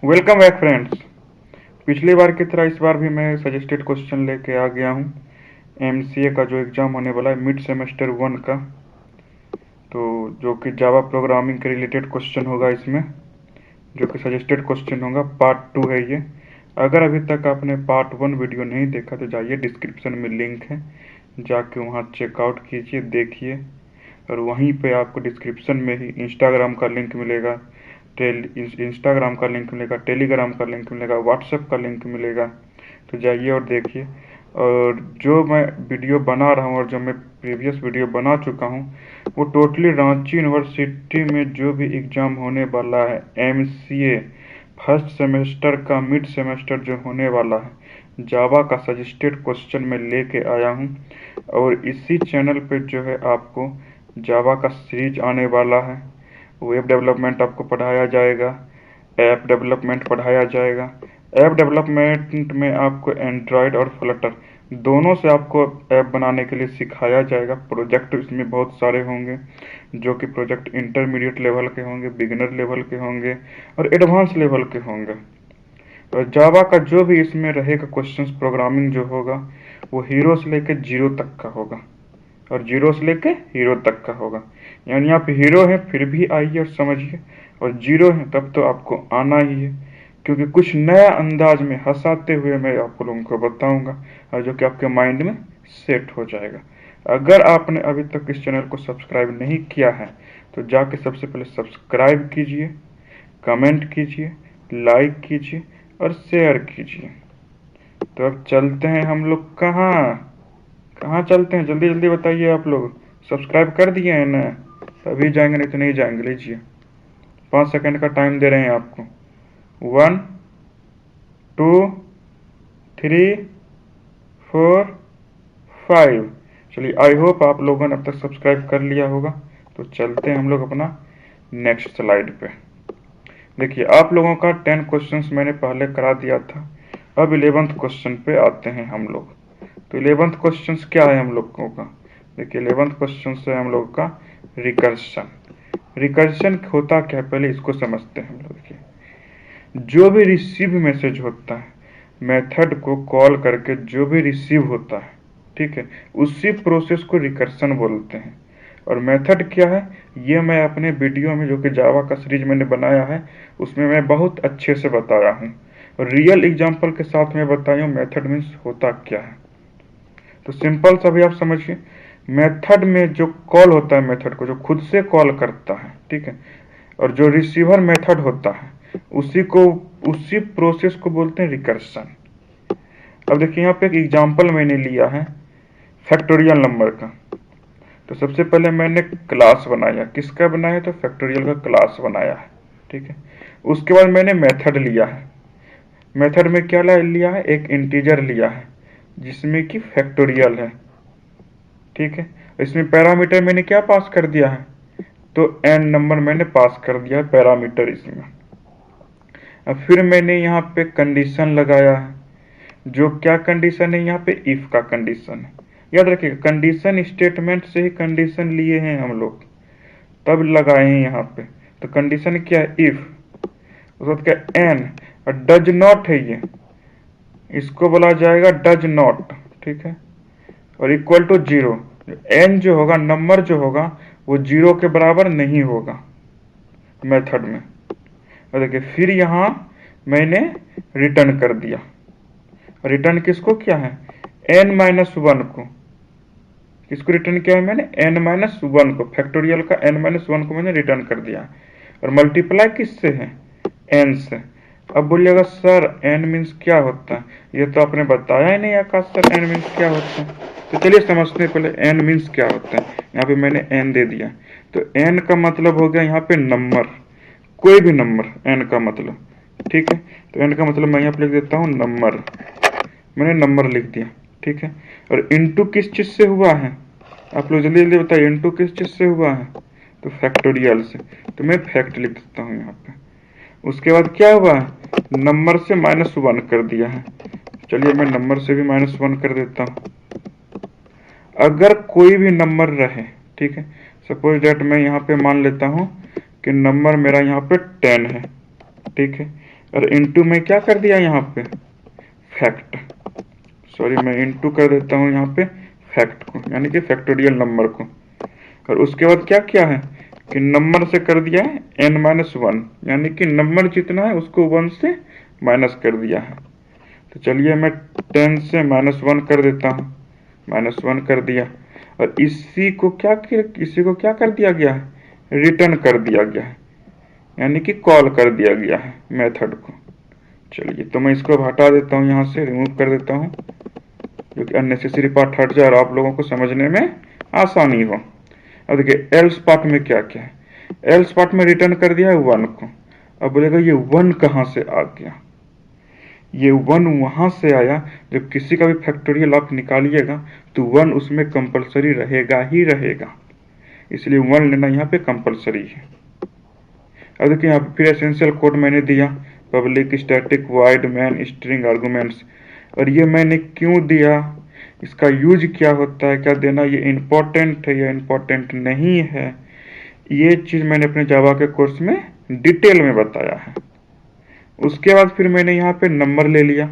Welcome back friends. पिछली बार की तरह इस बार भी मैं सजेस्टेड क्वेश्चन लेके आ गया हूँ। एमसीए का जो एग्ज़ाम होने वाला है मिड सेमेस्टर 1 का, तो जो कि जावा प्रोग्रामिंग के रिलेटेड क्वेश्चन होगा इसमें, जो कि सजेस्टेड क्वेश्चन होगा। पार्ट 2 है ये। अगर अभी तक आपने पार्ट 1 वीडियो नहीं देखा तो जाइए, डिस्क्रिप्शन में लिंक है, जाके वहाँ चेकआउट कीजिए, देखिए। और वहीं पे आपको डिस्क्रिप्शन में ही इंस्टाग्राम का लिंक मिलेगा, इंस्टाग्राम का लिंक मिलेगा, टेलीग्राम का लिंक मिलेगा, व्हाट्सएप का लिंक मिलेगा। तो जाइए और देखिए। और जो मैं वीडियो बना रहा हूँ और जो मैं प्रीवियस वीडियो बना चुका हूँ, वो टोटली रांची यूनिवर्सिटी में जो भी एग्ज़ाम होने वाला है एमसीए फर्स्ट सेमेस्टर का, मिड सेमेस्टर जो होने वाला है, जावा का सजेस्टेड क्वेश्चन में लेके आया हूँ। और इसी चैनल पे जो है आपको जावा का सीरीज आने वाला है। वेब डेवलपमेंट आपको पढ़ाया जाएगा, ऐप डेवलपमेंट पढ़ाया जाएगा। ऐप डेवलपमेंट में आपको एंड्रॉयड और फ्लटर दोनों से आपको ऐप बनाने के लिए सिखाया जाएगा। प्रोजेक्ट इसमें बहुत सारे होंगे, जो कि प्रोजेक्ट इंटरमीडिएट लेवल के होंगे, बिगिनर लेवल के होंगे और एडवांस लेवल के होंगे। और जावा का जो भी इसमें रहेगा क्वेश्चंस, प्रोग्रामिंग जो होगा वो हीरो से लेके जीरो तक का होगा, और जीरो से लेके हीरो तक का होगा। यानी आप हीरो हैं फिर भी आइए और समझिए, और जीरो हैं तब तो आपको आना ही है, क्योंकि कुछ नया अंदाज में हंसाते हुए मैं आप लोगों को बताऊंगा, और जो कि आपके माइंड में सेट हो जाएगा। अगर आपने अभी तक इस चैनल को सब्सक्राइब नहीं किया है तो जाके सबसे पहले सब्सक्राइब कीजिए, कमेंट कीजिए, लाइक कीजिए और शेयर कीजिए। तो अब चलते हैं हम लोग कहाँ कहाँ चलते हैं, जल्दी जल्दी बताइए। आप लोग सब्सक्राइब कर दिए हैं ना? तभी जाएंगे, नहीं तो नहीं जाएंगे। लीजिए, 5 सेकंड का टाइम दे रहे हैं आपको। 1 2 3 4 5। चलिए, आई होप आप लोगों ने अब तक सब्सक्राइब कर लिया होगा। तो चलते हैं हम लोग अपना नेक्स्ट स्लाइड पे। देखिए, आप लोगों का 10 क्वेश्चंस मैंने पहले करा दिया था। अब 11th क्वेश्चन पे आते हैं हम लोग। तो 11th क्वेश्चंस क्या है हम लोगों का? देखिए, 11th क्वेश्चन है हम लोग का रिकर्शन। रिकर्शन होता क्या है, पहले इसको समझते हैं हम लोग। देखिए, जो भी रिसीव मैसेज होता है, मेथड को कॉल करके जो भी रिसीव होता है, ठीक है, उसी प्रोसेस को रिकर्शन बोलते हैं। और मेथड क्या है, ये मैं अपने वीडियो में, जो कि जावा का सीरीज मैंने बनाया है, उसमें मैं बहुत अच्छे से बताया हूँ, और रियल एग्जांपल के साथ मैं बताया हूँ मेथड मीन्स होता क्या है। तो सिंपल सा भी आप समझिए, मेथड में जो कॉल होता है, मेथड को जो खुद से कॉल करता है, ठीक है, और जो रिसीवर मेथड होता है, उसी प्रोसेस को बोलते हैं रिकर्शन। अब देखिए, यहाँ पे एक एग्जांपल मैंने लिया है फैक्टोरियल नंबर का। तो सबसे पहले मैंने क्लास बनाया। किसका बनाया? तो फैक्टोरियल का क्लास बनाया है, ठीक है। उसके बाद मैंने मेथड लिया है। मेथड में क्या लिया है? एक इंटीजर लिया है जिसमें कि फैक्टोरियल है, ठीक है। इसमें पैरामीटर मैंने क्या पास कर दिया है? तो एन नंबर मैंने पास कर दिया है पैरामीटर इसमें। अब फिर मैंने यहाँ पे कंडीशन लगाया है। जो क्या कंडीशन है यहाँ पे? इफ का कंडीशन है। याद रखिएगा, कंडीशन स्टेटमेंट से ही कंडीशन लिए हैं हम लोग, तब लगाए हैं यहाँ पे। तो कंडीशन क्या है? इफ। उसके बाद क्या? एन। और डज नॉट है ये, इसको बोला जाएगा डज नॉट, ठीक है। और इक्वल टू जीरो। एन जो होगा, नंबर जो होगा, वो जीरो के बराबर नहीं होगा मेथड में। और देखिए, फिर यहाँ मैंने रिटर्न कर दिया। रिटर्न किसको किया है? n-1 को। किसको रिटर्न किया है मैंने? n-1 को। फैक्टोरियल का n-1 को मैंने रिटर्न कर दिया। और मल्टीप्लाई किससे है? n से। अब बोलिएगा सर n मीन्स क्या होता है? ये तो आपने बताया ही नहीं आकाश सर, n मीन्स क्या होता है। तो चलिए समझते हैं पहले n मीन्स क्या होता है। यहाँ पे मैंने n दे दिया। तो n का मतलब हो गया यहाँ पे नंबर, कोई भी नंबर n का मतलब, ठीक है। तो n का मतलब मैं यहाँ पे लिख देता हूँ नंबर। मैंने नंबर लिख दिया, ठीक है। और इनटू किस चीज से हुआ है? आप लोग जल्दी जल्दी बताइए, इनटू किस चीज से हुआ है? तो फैक्टोरियल से। तो मैं फैक्ट लिख देता हूँ यहाँ पे। उसके बाद क्या हुआ है? नंबर से -1 कर दिया है। चलिए, मैं नंबर से भी -1 कर देता हूँ। अगर कोई भी नंबर रहे, ठीक है, सपोज डेट मैं यहाँ पे मान लेता हूँ कि नंबर मेरा यहाँ पे 10 है, ठीक है। और इनटू में क्या कर दिया यहाँ पे, फैक्ट, सॉरी मैं इनटू कर देता हूँ यहाँ पे फैक्ट को, यानी कि फैक्टोरियल नंबर को। और उसके बाद क्या किया है कि नंबर से कर दिया है n-1, यानी कि नंबर जितना है उसको 1 से माइनस कर दिया है। तो चलिए मैं 10 से -1 कर देता हूँ, -1 कर दिया। और इसी को क्या कर दिया गया है, रिटर्न कर दिया गया है, यानी कि कॉल कर दिया गया है मेथड को। चलिए तो मैं इसको हटा देता हूँ, यहाँ से रिमूव कर देता हूँ, जो कि अननेसेसरी पार्ट हट जाए और आप लोगों को समझने में आसानी हो। अब देखिए एल्स पार्ट में क्या क्या है, एल्स पार्ट में रिटर्न कर दिया है 1 को। अब बोलेगा ये 1 कहाँ से आ गया, ये 1 वहां से आया, जब किसी का भी फैक्टोरियल आप निकालिएगा तो 1 उसमें कंपलसरी रहेगा ही रहेगा, इसलिए 1 लेना यहाँ पे कंपलसरी है। अब देखिए यहाँ फिर एसेंशियल कोड मैंने दिया, public static void main string arguments. और ये मैंने क्यों दिया, इसका यूज क्या होता है, क्या देना, ये इम्पोर्टेंट है या इम्पोर्टेंट नहीं है, ये चीज़ मैंने अपने जावा के कोर्स में डिटेल में बताया है। उसके बाद फिर मैंने यहाँ पे नंबर ले लिया,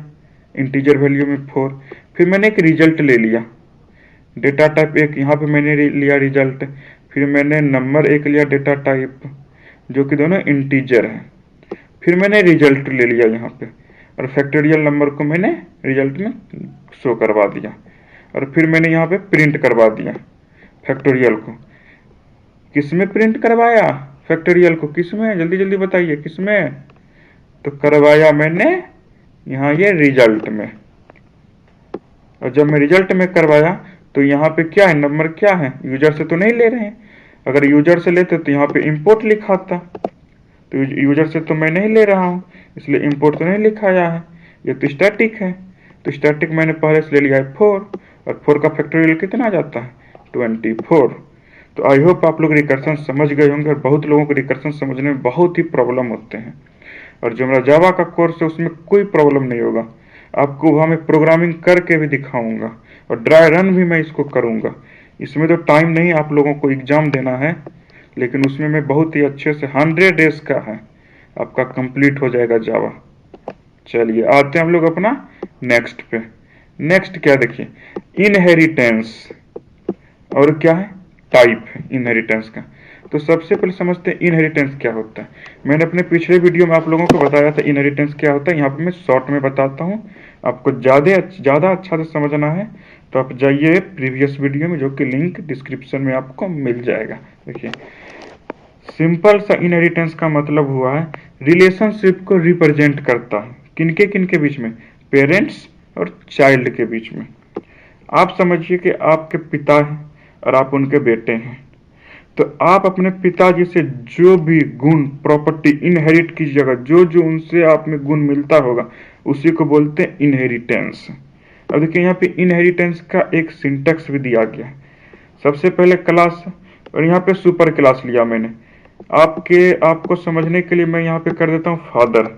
इंटीजर वैल्यू में 4। फिर मैंने एक रिजल्ट ले लिया, डेटा टाइप एक यहाँ पे मैंने लिया रिजल्ट। फिर मैंने नंबर एक लिया डेटा टाइप, जो कि दोनों इंटीजर है। फिर मैंने रिजल्ट ले लिया यहाँ पे, और फैक्टोरियल नंबर को मैंने रिजल्ट में शो करवा दिया। और फिर मैंने यहाँ पे प्रिंट करवा दिया फैक्टोरियल को। किस में प्रिंट करवाया फैक्टोरियल को, किस में, जल्दी जल्दी बताइए किस में, तो करवाया मैंने यहाँ ये रिजल्ट में। और जब मैं रिजल्ट में करवाया तो यहाँ पे क्या है, नंबर क्या है, यूजर से तो नहीं ले रहे हैं। अगर यूजर से लेते तो यहाँ पे इंपोर्ट लिखा था, तो यूजर से तो मैं नहीं ले रहा हूँ, इसलिए इंपोर्ट तो नहीं लिखाया है, ये तो स्टैटिक है। तो स्टैटिक मैंने पहले से ले लिया है 4, और 4 का फैक्टोरियल कितना आ जाता है 24। तो आई होप आप लोग रिकर्सन समझ गए होंगे, और बहुत लोगों को रिकर्सन समझने में बहुत ही प्रॉब्लम होते हैं। और जो मेरा जावा का कोर्स है उसमें कोई प्रॉब्लम नहीं होगा, आपको वहाँ मैं प्रोग्रामिंग करके भी दिखाऊंगा, और ड्राई रन भी मैं इसको करूंगा। इसमें तो टाइम नहीं, आप लोगों को एग्जाम देना है, लेकिन उसमें मैं बहुत ही अच्छे से 100 डेज का है आपका कंप्लीट हो जाएगा जावा। चलिए आते हैं हम लोग अपना नेक्स्ट पे। नेक्स्ट क्या देखिए, इनहेरिटेंस, और क्या है, टाइप है इनहेरिटेंस का। तो सबसे पहले समझते हैं इनहेरिटेंस क्या होता है। मैंने अपने पिछले वीडियो में आप लोगों को बताया था इनहेरिटेंस क्या होता है, यहाँ पे मैं शॉर्ट में बताता हूँ। आपको ज़्यादा अच्छा से समझना है तो आप जाइए प्रीवियस वीडियो में, जो कि लिंक डिस्क्रिप्शन में आपको मिल जाएगा। देखिए सिंपल सा इनहेरिटेंस का मतलब हुआ है रिलेशनशिप को रिप्रेजेंट करता है, किनके बीच में, पेरेंट्स और चाइल्ड के बीच में। आप समझिए कि आपके पिता हैं और आप उनके बेटे हैं, तो आप अपने पिताजी से जो भी गुण प्रॉपर्टी इनहेरिट कीजिएगा, जो जो उनसे आप में गुण मिलता होगा, उसी को बोलते हैं इनहेरिटेंस। अब देखिए यहाँ पे इनहेरिटेंस का एक सिंटेक्स भी दिया गया है। सबसे पहले क्लास, और यहाँ पे सुपर क्लास लिया मैंने। आपको समझने के लिए मैं यहाँ पे कर देता हूँ फादर,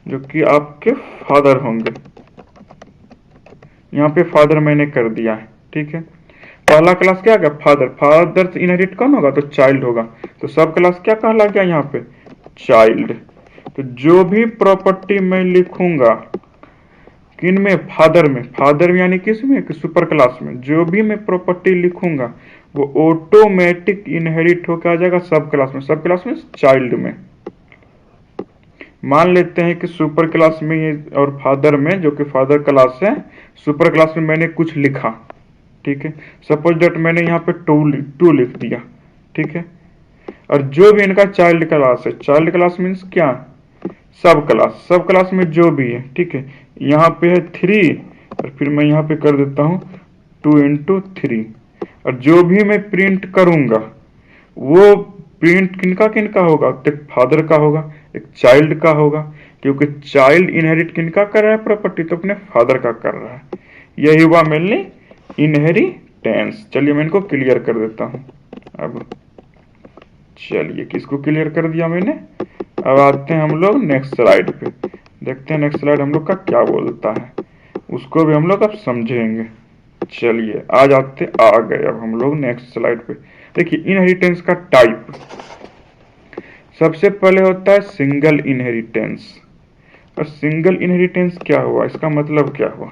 जो कि आपके फादर होंगे। यहाँ पे फादर मैंने कर दिया है, ठीक है। पहला क्लास क्या गया, फादर। फादर से इनहेरिट कौन होगा, तो चाइल्ड होगा। तो सब क्लास क्या कहला गया यहाँ पे, चाइल्ड। तो जो भी प्रॉपर्टी मैं लिखूंगा किन में, फादर में, फादर यानी किस में, कि सुपर क्लास में, जो भी मैं प्रॉपर्टी लिखूंगा वो ऑटोमेटिक इनहेरिट होकर आ जाएगा सब क्लास में चाइल्ड में। मान लेते हैं कि सुपर क्लास में ये और फादर में, जो कि फादर क्लास है, सुपर क्लास में मैंने कुछ लिखा, ठीक है। सपोज दैट मैंने यहाँ पे टू लिख दिया, ठीक है। और जो भी इनका चाइल्ड क्लास है, चाइल्ड क्लास मीन्स क्या, सब क्लास में जो भी है, ठीक है। यहाँ पे है 3, और फिर मैं यहाँ पे कर देता हूँ 2 × 3। और जो भी मैं प्रिंट करूंगा वो प्रिंट किनका होगा, एक फादर का होगा, एक चाइल्ड का होगा, क्योंकि चाइल्ड इनहेरिट किनका कर रहा है प्रॉपर्टी, तो अपने फादर का कर रहा है। यही हुआ मेनली इनहेरिटेंस। चलिए मैं इनको क्लियर कर देता हूँ। अब चलिए किसको क्लियर कर दिया मैंने। अब आते हैं हम लोग नेक्स्ट स्लाइड पे, देखते हैं नेक्स्ट स्लाइड हम लोग का क्या बोलता है, उसको भी हम लोग अब समझेंगे। चलिए आ गए अब हम लोग नेक्स्ट स्लाइड पे। देखिए इनहेरिटेंस का टाइप सबसे पहले होता है सिंगल इनहेरिटेंस, और सिंगल इनहेरिटेंस क्या हुआ, इसका मतलब क्या हुआ?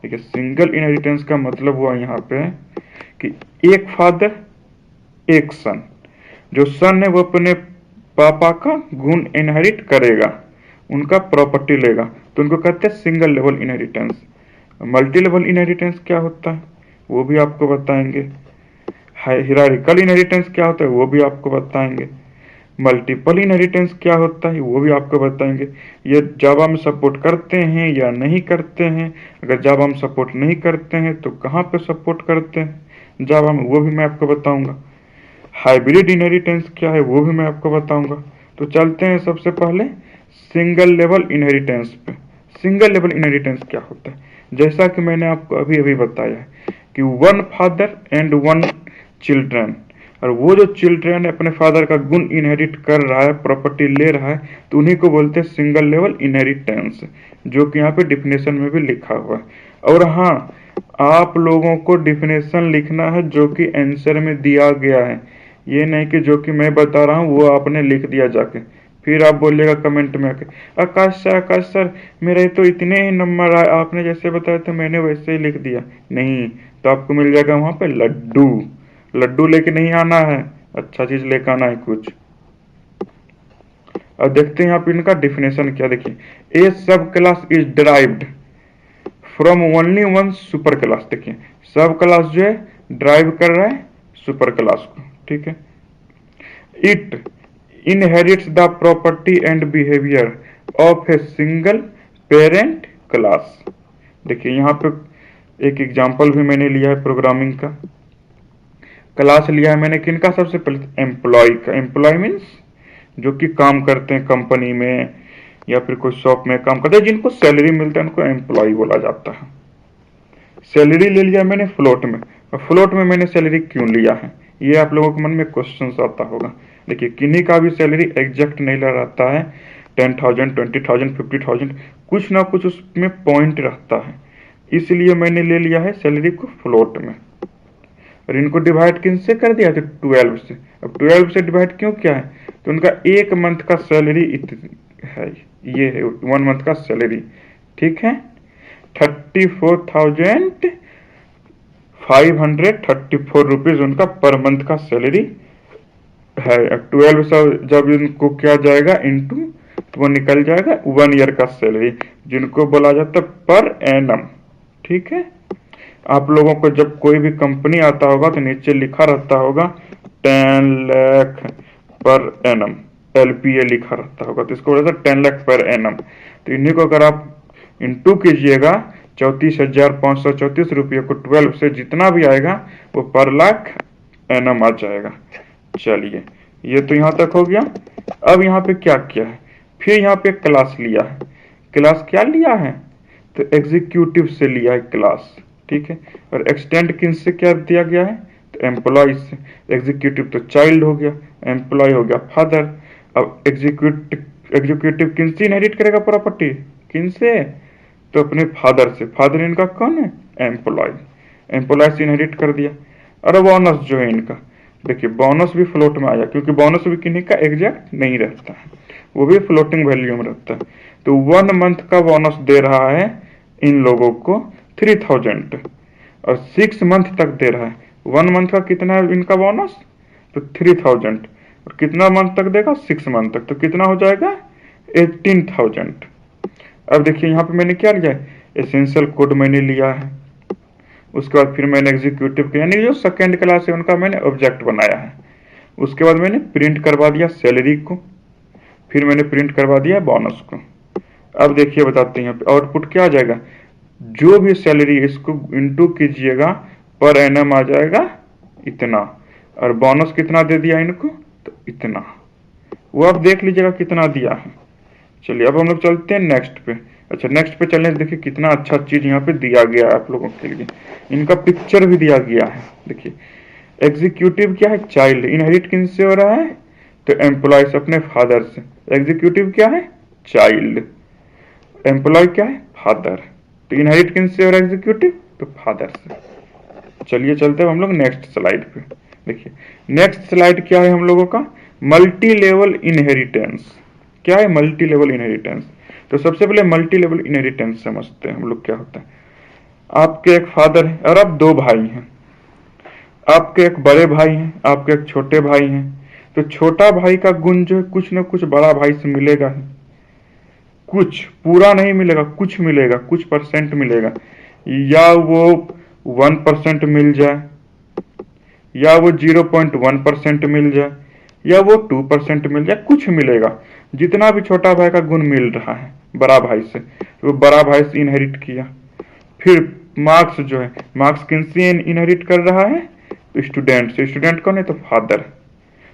देखिए सिंगल इनहेरिटेंस का मतलब हुआ यहाँ पे कि एक फादर एक सन, जो सन है वो अपने पापा का गुण इनहेरिट करेगा, उनका प्रॉपर्टी लेगा, तो उनको कहते हैं single level inheritance. Multi level inheritance क्या होता है वो भी आपको बताएंगे। हायरार्किकल इनहेरिटेंस क्या होता है वो भी आपको बताएंगे। मल्टीपल इनहेरिटेंस क्या होता है वो भी आपको बताएंगे। ये जावा में सपोर्ट करते हैं या नहीं करते हैं, अगर जावा में सपोर्ट नहीं करते हैं तो कहाँ पे सपोर्ट करते हैं जावा में, वो भी मैं आपको बताऊंगा। हाइब्रिड इनहेरिटेंस क्या है वो भी मैं आपको बताऊंगा। तो चलते हैं सबसे पहले सिंगल लेवल इनहेरिटेंस पे। सिंगल लेवल इनहेरिटेंस क्या होता है? जैसा कि मैंने आपको अभी अभी बताया कि one father and one children, और वो जो चिल्ड्रन अपने फादर का गुण इनहेरिट कर रहा है, प्रॉपर्टी ले रहा है, तो उन्हीं को बोलते हैं सिंगल लेवल इनहेरिटेंस, जो कि यहाँ पे डिफिनेशन में भी लिखा हुआ है। और हाँ, आप लोगों को डिफिनेशन लिखना है जो कि आंसर में दिया गया है, ये नहीं कि जो कि मैं बता रहा हूँ वो आपने लिख दिया जाके, फिर आप बोलिएगा कमेंट में आके आकाश सर मेरे तो इतने ही नंबर आए, आपने जैसे बताया था मैंने वैसे ही लिख दिया। नहीं, तो आपको मिल जाएगा वहां पे लड्डू। लड्डू लेके नहीं आना है, अच्छा चीज लेकर आना है कुछ। अब देखते हैं यहाँ पे इनका डिफिनेशन क्या। देखिए, ए सब class is derived from only one super class. देखिए सब क्लास जो है ड्राइव कर रहा है सुपर क्लास को, ठीक है। It inherits the property and behavior of a single parent class। देखिए यहाँ पे एक एग्जांपल भी मैंने लिया है प्रोग्रामिंग का। क्लास लिया है मैंने किनका? सबसे पहले एम्प्लॉय का। एम्प्लॉय मीन्स जो कि काम करते हैं कंपनी में या फिर कोई शॉप में काम करते हैं, जिनको सैलरी मिलता है उनको एम्प्लॉय बोला जाता है। सैलरी ले लिया मैंने फ्लोट में, और फ्लोट में मैंने सैलरी क्यों लिया है ये आप लोगों के मन में क्वेश्चन आता होगा। देखिए किन्हीं का भी सैलरी एग्जैक्ट नहीं रहता है, 10,000 20,000 50,000, कुछ ना कुछ उसमें पॉइंट रहता है, इसलिए मैंने ले लिया है सैलरी को फ्लोट में। और इनको डिवाइड किन से कर दिया? तो 12 से। अब 12 से डिवाइड क्यों किया है? तो उनका एक मंथ का सैलरी है, ये है 1 मंथ का सैलरी, ठीक है। 34,534 रुपीज उनका पर मंथ का सैलरी है। 12 से जब इनको किया जाएगा इंटू, तो वो निकल जाएगा 1 ईयर का सैलरी, जिनको बोला जाता है पर एनम, ठीक है। आप लोगों को जब कोई भी कंपनी आता होगा तो नीचे लिखा रहता होगा 10 लाख पर एनम, LPA लिखा रहता होगा, तो इसको बोला 10 लाख पर एनम। तो इन्हीं को अगर आप इंटू कीजिएगा 34,534 रुपये को 12 से, जितना भी आएगा वो पर लाख एनम आ जाएगा। चलिए ये तो यहाँ तक हो गया। अब यहाँ पे क्या किया है? फिर यहाँ पे क्लास लिया है। क्लास क्या लिया है? तो एग्जीक्यूटिव से लिया है क्लास, ठीक है। और एक्सटेंड किन से क्या दिया गया है? तो एम्प्लॉय से। एग्जीक्यूटिव तो चाइल्ड हो गया, एम्प्लॉय हो गया फादर। अब एग्जीक्यूटिव किन से इनहेरिट करेगा प्रॉपर्टी? किन से? तो अपने फादर से। फादर इनका कौन है? एम्प्लॉय। एम्प्लॉय से इनहेरिट कर दिया। और बोनस जो है इनका, देखिए बोनस भी फ्लोट में आया, क्योंकि बोनस भी किन्हीं का एग्जैक्ट नहीं रहता है, वो भी फ्लोटिंग वैल्यू में रहता है। तो 1 मंथ का बोनस दे रहा है इन लोगों को 3,000, और 6 मंथ तक दे रहा है। 1 मंथ का कितना है इनका बोनस? तो 3,000, और कितना मंथ तक देगा? 6 मंथ तक, तो कितना हो जाएगा? 18,000। अब देखिए यहाँ पे मैंने क्या लिया है? एसेंशियल कोड मैंने लिया है। उसके बाद फिर मैंने एग्जीक्यूटिव के यानी जो सेकेंड क्लास है उनका मैंने ऑब्जेक्ट बनाया है। उसके बाद मैंने प्रिंट करवा दिया सैलरी को, फिर मैंने प्रिंट करवा दिया बोनस को। अब देखिए बताते हैं यहाँ पे आउटपुट क्या आ जाएगा। जो भी सैलरी इसको इंटू कीजिएगा, पर एनम आ जाएगा इतना, और बोनस कितना दे दिया इनको? तो इतना। वो आप देख लीजिएगा कितना दिया है। चलिए अब हम लोग चलते हैं नेक्स्ट पे। अच्छा नेक्स्ट पे चलने से देखिए कितना अच्छा चीज यहाँ पे दिया गया है आप लोगों के लिए। इनका पिक्चर भी दिया गया है। देखिए एग्जीक्यूटिव क्या है? चाइल्ड। इनहेरिट किन से हो रहा है? तो एम्प्लॉय से, अपने फादर से। एग्जीक्यूटिव क्या है? चाइल्ड। एम्प्लॉय क्या है? फादर। तो इनहेरिट किन से हो रहा है एग्जीक्यूटिव? तो फादर से। चलिए चलते हैं हम लोग नेक्स्ट स्लाइड पे। देखिए नेक्स्ट स्लाइड क्या है हम लोगों का? Multi level inheritance. क्या है मल्टी लेवल इनहेरिटेंस? तो सबसे पहले मल्टी लेवल इनहेरिटेंस समझते हैं हम लोग क्या होता है। आपके एक फादर है और आप दो भाई हैं। आपके एक बड़े भाई हैं, आपके एक छोटे भाई हैं। तो छोटा भाई का गुण जो है कुछ ना कुछ बड़ा भाई से मिलेगा ही। कुछ पूरा नहीं मिलेगा, कुछ मिलेगा, कुछ परसेंट मिलेगा। या वो 1% मिल जाए, या वो 0.1% मिल जाए, या वो 2% मिल जाए, कुछ मिलेगा। जितना भी छोटा भाई का गुण मिल रहा है बड़ा भाई से, वो बड़ा भाई से इनहेरिट किया। फिर मार्क्स जो है, मार्क्स किनसे इनहेरिट कर रहा है? तो स्टूडेंट से। स्टूडेंट कौन है? तो फादर।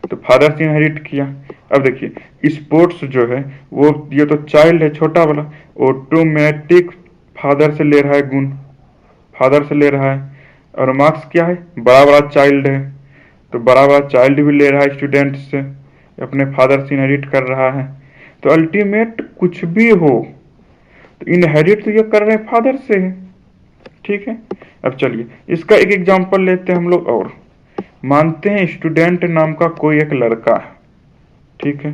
तो फादर से इनहेरिट किया। अब देखिए स्पोर्ट्स जो है वो, ये तो चाइल्ड है छोटा वाला, ऑटोमेटिक फादर से ले रहा है गुण, फादर से ले रहा है। और मार्क्स क्या है? बड़ा बड़ा चाइल्ड है, तो बड़ा बड़ा चाइल्ड भी ले रहा है स्टूडेंट से, अपने फादर से इनहेरिट कर रहा है। तो अल्टीमेट कुछ भी हो तो इनहेरिट तो ये कर रहे हैं फादर से है। ठीक है। अब चलिए इसका एक एग्जांपल लेते हैं हम लोग। और मानते हैं स्टूडेंट नाम का कोई एक लड़का है, ठीक है।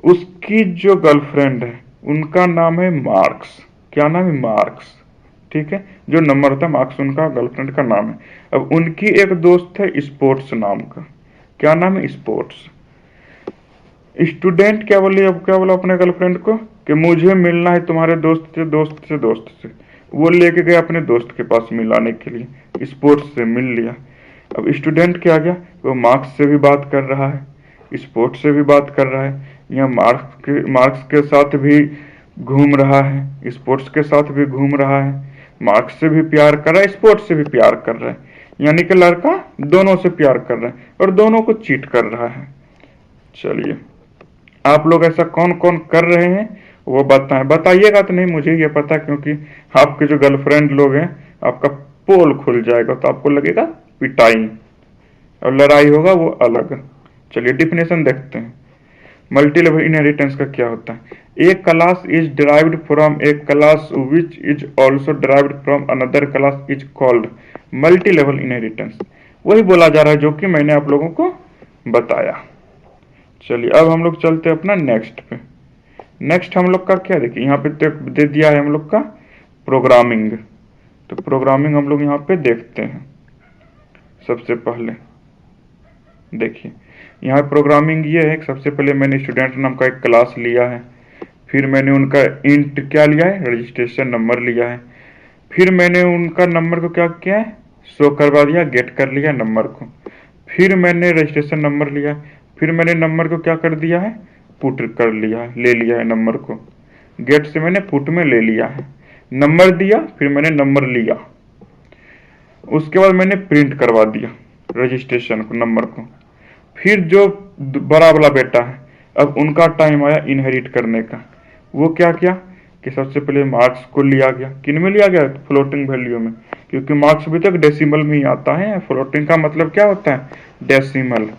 उसकी जो गर्लफ्रेंड है उनका नाम है मार्क्स। क्या नाम है? मार्क्स। ठीक है। जो नंबर होता है मार्क्स उनका गर्लफ्रेंड का नाम है। अब उनकी एक दोस्त है स्पोर्ट्स नाम का। क्या नाम है? स्पोर्ट्स। स्टूडेंट क्या बोली? अब क्या बोला अपने गर्लफ्रेंड को कि मुझे मिलना है तुम्हारे दोस्त से, दोस्त से, दोस्त से। वो लेके गया अपने दोस्त के पास मिलाने के लिए, स्पोर्ट्स से मिल लिया। अब स्टूडेंट क्या गया? वो मार्क्स से भी बात कर रहा है, स्पोर्ट्स से भी बात कर रहा है, या मार्क्स के साथ भी घूम रहा है, स्पोर्ट्स के साथ भी घूम रहा है, मार्क्स से भी प्यार कर रहा है, स्पोर्ट्स से भी प्यार कर रहा है। यानी कि लड़का दोनों से प्यार कर रहा है और दोनों को चीट कर रहा है। चलिए आप लोग ऐसा कौन कौन कर रहे हैं वो बताएं। बताइएगा तो नहीं, मुझे ये पता, क्योंकि आपके जो गर्लफ्रेंड लोग हैं आपका पोल खुल जाएगा तो आपको लगेगा पिटाई और लड़ाई होगा वो अलग। चलिए डिफिनेशन देखते हैं। मल्टी लेवल इनहेरिटेंस का क्या होता है? A class is derived from a class which is also derived from another class is called multi level inheritance. वही बोला जा रहा है जो कि मैंने आप लोगों को बताया। चलिए अब हम लोग चलते हैं अपना नेक्स्ट पे। नेक्स्ट हम लोग का क्या, देखिए यहाँ पे दे दिया है हम लोग का प्रोग्रामिंग। तो प्रोग्रामिंग हम लोग यहाँ पे देखते हैं। सबसे पहले देखिए यहाँ प्रोग्रामिंग ये है कि सबसे पहले मैंने स्टूडेंट नाम का एक क्लास लिया है, फिर मैंने उनका इंट क्या लिया है? रजिस्ट्रेशन नंबर लिया है। फिर मैंने उनका नंबर को क्या किया है? शो करवा दिया, गेट कर लिया नंबर को। फिर मैंने रजिस्ट्रेशन नंबर लिया, फिर मैंने नंबर को क्या कर दिया है? पुट कर लिया है, ले लिया है नंबर को। गेट से मैंने पुट में ले लिया है, नंबर दिया, फिर मैंने नंबर लिया। उसके बाद मैंने प्रिंट करवा दिया रजिस्ट्रेशन को, नंबर को। फिर जो बड़ा वाला बेटा है अब उनका टाइम आया इनहेरिट करने का। वो क्या किया कि सबसे पहले मार्क्स को लिया गया। किन में लिया गया? फ्लोटिंग वैल्यू में, क्योंकि मार्क्स भी तक डेसिमल में ही आता है। फ्लोटिंग का मतलब क्या होता है? डेसिमल।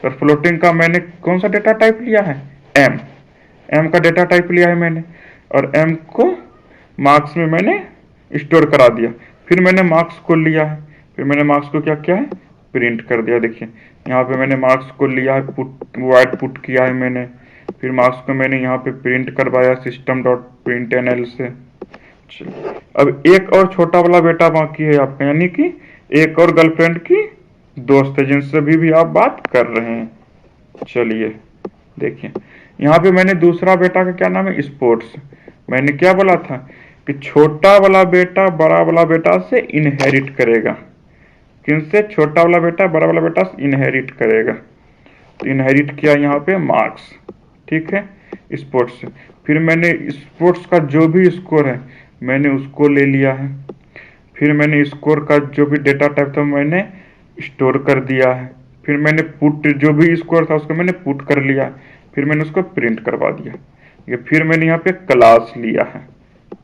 और फ्लोटिंग का मैंने कौन सा डेटा टाइप लिया है? एम। एम का डेटा टाइप लिया है मैंने, और एम को मार्क्स में मैंने स्टोर करा दिया। फिर मैंने मार्क्स को लिया है, फिर मैंने मार्क्स को क्या किया है? प्रिंट कर दिया। देखिए यहाँ पे मैंने मार्क्स को लिया है, वाइट पुट किया है मैंने, फिर मार्क्स को मैंने यहाँ पे प्रिंट करवाया सिस्टम डॉट प्रिंटएनएल से। अब एक और छोटा वाला बेटा बाकी है आपका, यानी कि एक और गर्लफ्रेंड की दोस्त है जिनसे भी आप बात कर रहे हैं। चलिए देखिए यहाँ पे मैंने दूसरा बेटा का क्या नाम है? स्पोर्ट्स। मैंने क्या बोला था कि छोटा वाला बेटा बड़ा वाला बेटा से इनहेरिट करेगा। किनसे? छोटा वाला बेटा बड़ा वाला बेटा से इनहेरिट करेगा। तो इनहेरिट किया यहाँ पे मार्क्स, ठीक है, स्पोर्ट्स से। फिर मैंने स्पोर्ट्स का जो भी स्कोर है मैंने उसको ले लिया है। फिर मैंने स्कोर का जो भी डेटा टाइप था मैंने स्टोर कर दिया है। फिर मैंने पुट, जो भी स्कोर था उसको मैंने पुट कर लिया, फिर मैंने उसको प्रिंट करवा दिया। ये फिर मैंने यहाँ पे क्लास लिया है,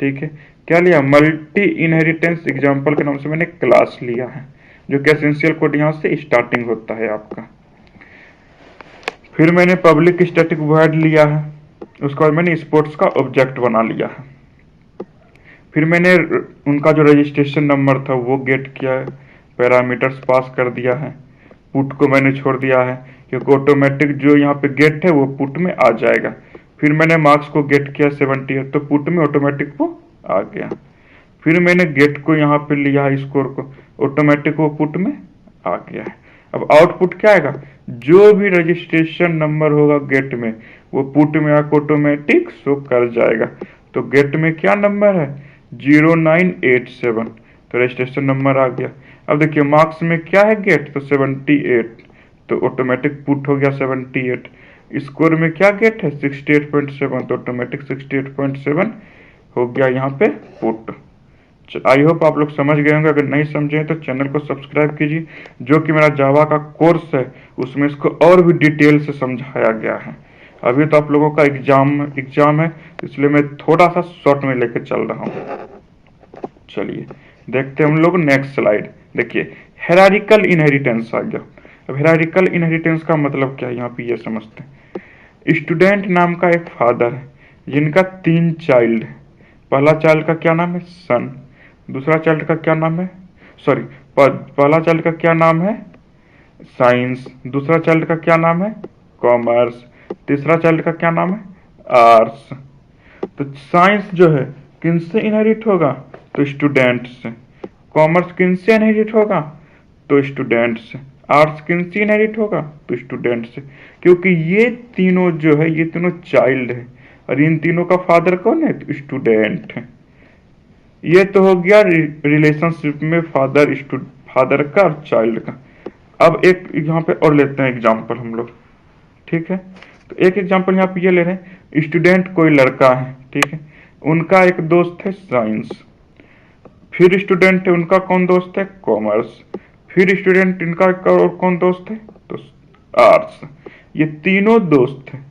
ठीक है। क्या लिया? मल्टी इनहेरिटेंस एग्जाम्पल के नाम से मैंने क्लास लिया है, जो कि एसेंशियल कोड यहाँ से स्टार्टिंग होता है आपका। फिर मैंने पब्लिक स्टैटिक वॉइड लिया है, उसके बाद मैंने स्पोर्ट्स का ऑब्जेक्ट बना लिया है। फिर मैंने उनका जो रजिस्ट्रेशन नंबर था वो गेट किया है, पैरामीटर्स पास कर दिया है, पुट को मैंने छोड़ दिया है क्योंकि ऑटोमेटिक जो यहाँ पे गेट है वो पुट में आ जाएगा। फिर मैंने मार्क्स को गेट किया 78, तो पुट में ऑटोमेटिक वो आ गया। फिर मैंने गेट को यहाँ पे लिया स्कोर को, ऑटोमेटिक वो पुट में आ गया है। अब आउटपुट क्या आएगा, जो भी रजिस्ट्रेशन नंबर होगा गेट में वो पुट में आकर ऑटोमेटिक शो कर जाएगा। तो गेट में क्या नंबर है 0987, तो रजिस्ट्रेशन नंबर आ गया। अब देखिए मार्क्स में क्या है गेट, तो 78, तो ऑटोमेटिक पुट हो गया 78। स्कोर में क्या गेट है 68.7, तो ऑटोमेटिक 68.7 हो गया यहाँ पे पुट। आई होप आप लोग समझ गए होंगे। अगर नहीं समझे तो चैनल को सब्सक्राइब कीजिए, जो कि मेरा जावा का कोर्स है उसमें इसको और भी डिटेल से समझाया गया है। अभी तो आप लोगों का एग्जाम है, इसलिए मैं थोड़ा सा शॉर्ट में लेकर चल रहा हूँ। चलिए देखते हैं हम लोग नेक्स्ट स्लाइड। देखिए हेरारिकल इनहेरिटेंस आ गया। अब हेरारिकल इनहेरिटेंस का मतलब क्या है यहाँ पे ये समझते हैं। स्टूडेंट नाम का एक फादर है जिनका 3 चाइल्ड है। पहला चाइल्ड का क्या नाम है सन, दूसरा चाइल्ड का क्या नाम है पहला चाइल्ड का क्या नाम है साइंस, दूसरा चाइल्ड का क्या नाम है कॉमर्स, तीसरा चाइल्ड का क्या नाम है आर्ट्स। तो साइंस जो है किनसे इनहेरिट होगा, तो स्टूडेंट से। कॉमर्स किनसे इनहेरिट होगा, तो स्टूडेंट से। आर्ट्स किनसे इनहेरिट होगा, तो स्टूडेंट से। क्योंकि ये तीनों जो है ये तीनों चाइल्ड है, और इन तीनों का फादर कौन है, तो स्टूडेंट है। ये तो हो गया रिलेशनशिप में फादर का और चाइल्ड का। अब एक यहाँ पे और लेते हैं एग्जाम्पल हम लोग, ठीक है। तो एक एग्जाम्पल यहाँ पे ये ले रहे हैं, स्टूडेंट कोई लड़का है, ठीक है, उनका एक दोस्त है साइंस, फिर स्टूडेंट है उनका कौन दोस्त है कॉमर्स, फिर स्टूडेंट इनका और कौन दोस्त है, तो आर्ट्स। ये तीनों दोस्त हैं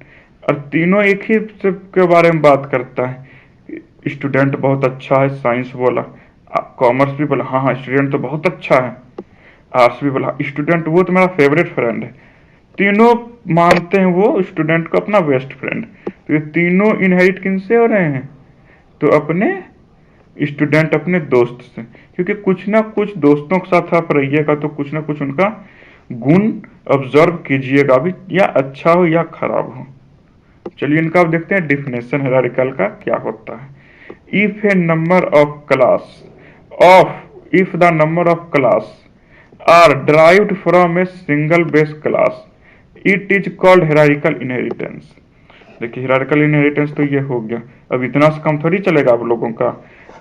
और तीनों एक ही के बारे में बात करता है। स्टूडेंट बहुत अच्छा है, साइंस बोला, कॉमर्स भी बोला हाँ हाँ स्टूडेंट तो बहुत अच्छा है, आर्ट्स भी बोला स्टूडेंट वो तो मेरा फेवरेट फ्रेंड है। तीनों मानते हैं वो स्टूडेंट को अपना बेस्ट फ्रेंड। तो ये तीनों इनहेरिट किनसे हो रहे हैं, तो अपने स्टूडेंट अपने दोस्त से। क्योंकि कुछ ना कुछ दोस्तों के साथ आप रहिएगा तो कुछ ना कुछ उनका गुण ऑब्जर्व कीजिएगा भी, या अच्छा हो या खराब हो। चलिए इनका अब देखते हैं डिफिनेशन हायरार्किकल का क्या होता है। If a number of class if the number of class are derived from a single base class, it is called hierarchical inheritance। देखिए hierarchical inheritance तो ये हो गया। अब इतना से कम थोड़ी चलेगा आप लोगों का।